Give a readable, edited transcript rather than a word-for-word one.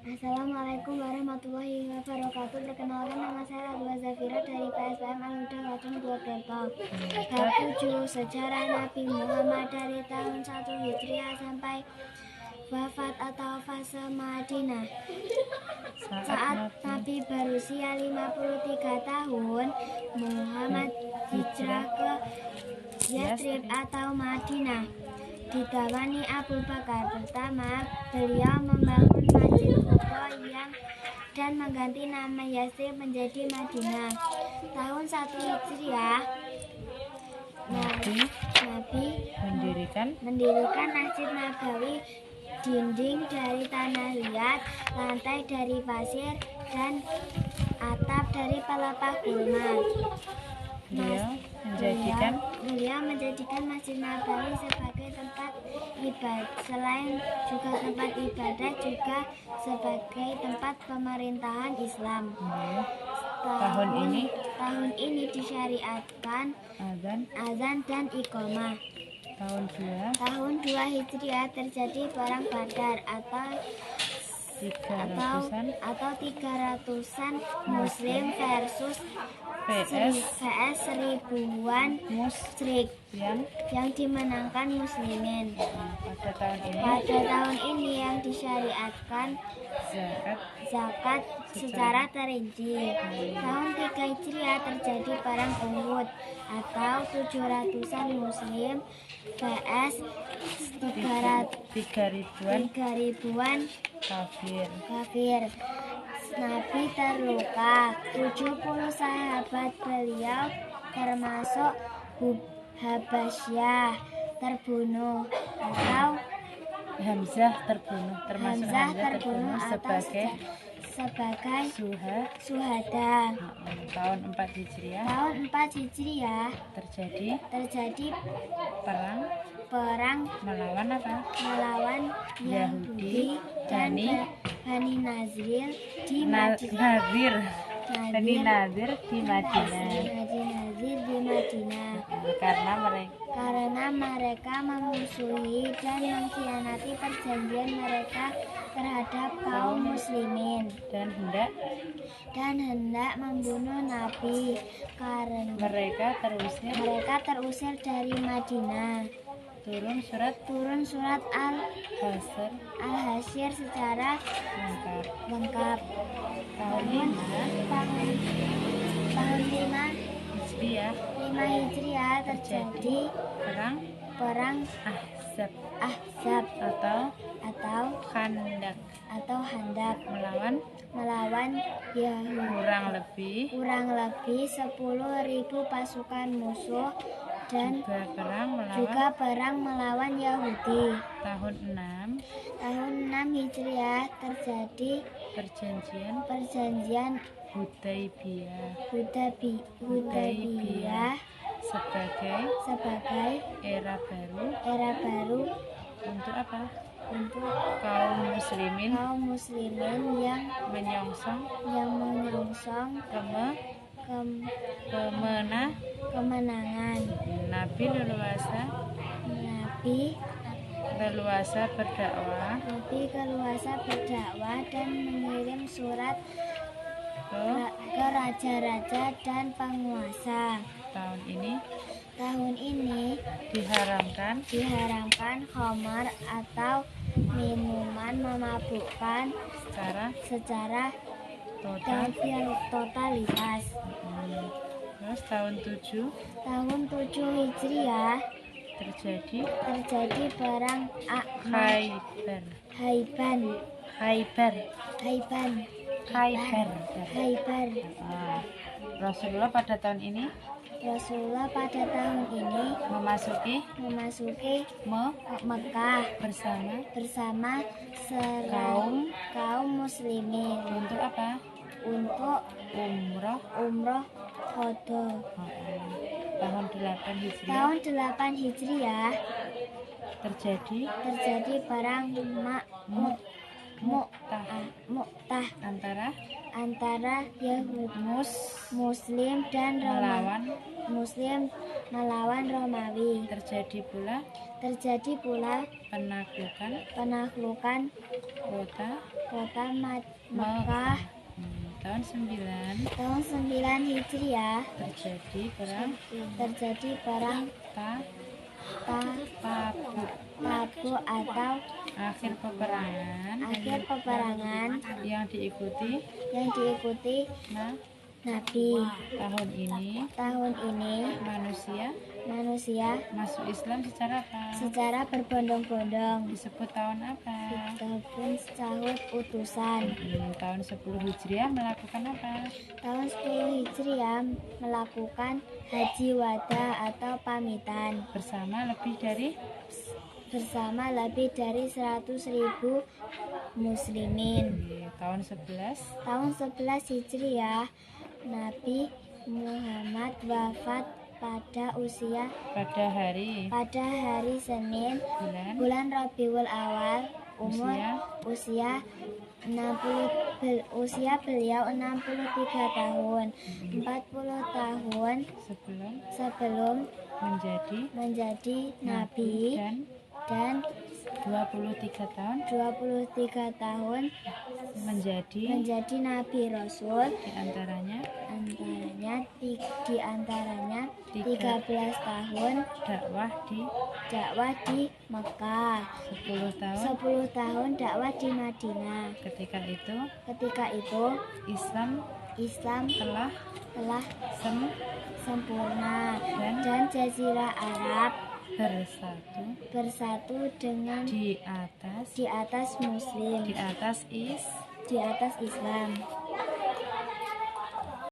Assalamualaikum warahmatullahi wabarakatuh. Perkenalkan, nama saya Radwa Zafira dari PSPM Al-Huda Watung Purwokerto. Bab 7 Sejarah Nabi Muhammad dari tahun 1 Hijriah sampai wafat atau fase Madinah. Saat Nabi berusia 53 tahun, Muhammad hijrah ke Yathrib atau Madinah. Ditawani Abu Bakar. Pertama, beliau membangun Masjid Kuba dan mengganti nama Yathrib menjadi Madinah. Tahun 1 Hijriah, Nabi mendirikan Masjid Nabawi, dinding dari tanah liat, lantai dari pasir, dan atap dari pelepah gulma. Beliau menjadikan Masjid Nabawi sebagai tempat ibadah, selain juga tempat ibadah, juga sebagai tempat pemerintahan Islam. Tahun ini disyariatkan azan dan iqamah. Tahun 2 Hijriah terjadi perang Badar atau 300-an Muslim versus seribuan musyrik yang dimenangkan Muslimin. Pada tahun ini yang disyariatkan zakat secara terinci. Tahun 3 Hijriah terjadi perang Uhud atau 700-an Muslim vs 3 ribuan kafir. Nabi terluka. 70 sahabat beliau termasuk Habasyah terbunuh atau Hamzah terbunuh sebagai syuhada. Tahun 4 Hijriah terjadi perang melawan Yahudi dan Bani Nazir di Madinah. Karena mereka memusuhi dan mengkhianati perjanjian mereka terhadap kaum muslimin dan hendak membunuh Nabi. Karena mereka terusir dari Madinah. Turun surat Al-Hasyr secara lengkap. Tahun 5 Hijriah terjadi perang Ahzab atau Khandak melawan Yahudi. Kurang lebih 10.000 pasukan musuh dan juga perang melawan Yahudi. Tahun 6 Hijriah terjadi perjanjian Hudaybiyah sebagai era baru untuk kaum muslimin yang menyongsong kemenangan. Nabi leluasa berdakwah dan mengirim surat ke raja-raja dan penguasa. Tahun ini diharamkan khamar atau minuman memabukkan secara totalitas. Terus tahun 7 Hijriah terjadi perang Khaybar. Rasulullah pada tahun ini memasuki Mekah bersama kaum muslimin untuk apa? Untuk umroh qada. Tahun 8 Hijriah terjadi perang Mu'tah antara Yahudi Muslim dan melawan Romawi. Terjadi pula penaklukan kota Mekah. Tahun 9 Tahun 9 Hijriah terjadi perang Tabu atau akhir peperangan yang diikuti Nabi. Tahun ini manusia masuk Islam secara berbondong-bondong. disebut tahun apa? Tahun utusan. Tahun 10 Hijriah melakukan apa? Tahun 10 Hijriah melakukan haji wada atau pamitan Bersama lebih dari 100.000 muslimin. Tahun 11 Tahun 11 Hijriah Nabi Muhammad wafat pada hari Senin bulan Rabiul Awal, usia beliau 63 tahun, 40 tahun sebelum menjadi nabi dan 23 tahun menjadi nabi rasul, di antaranya 13 tahun dakwah di Mekah, 10 tahun dakwah di Madinah. Ketika itu Islam telah sempurna dan Jazirah Arab bersatu dengan di atas Islam.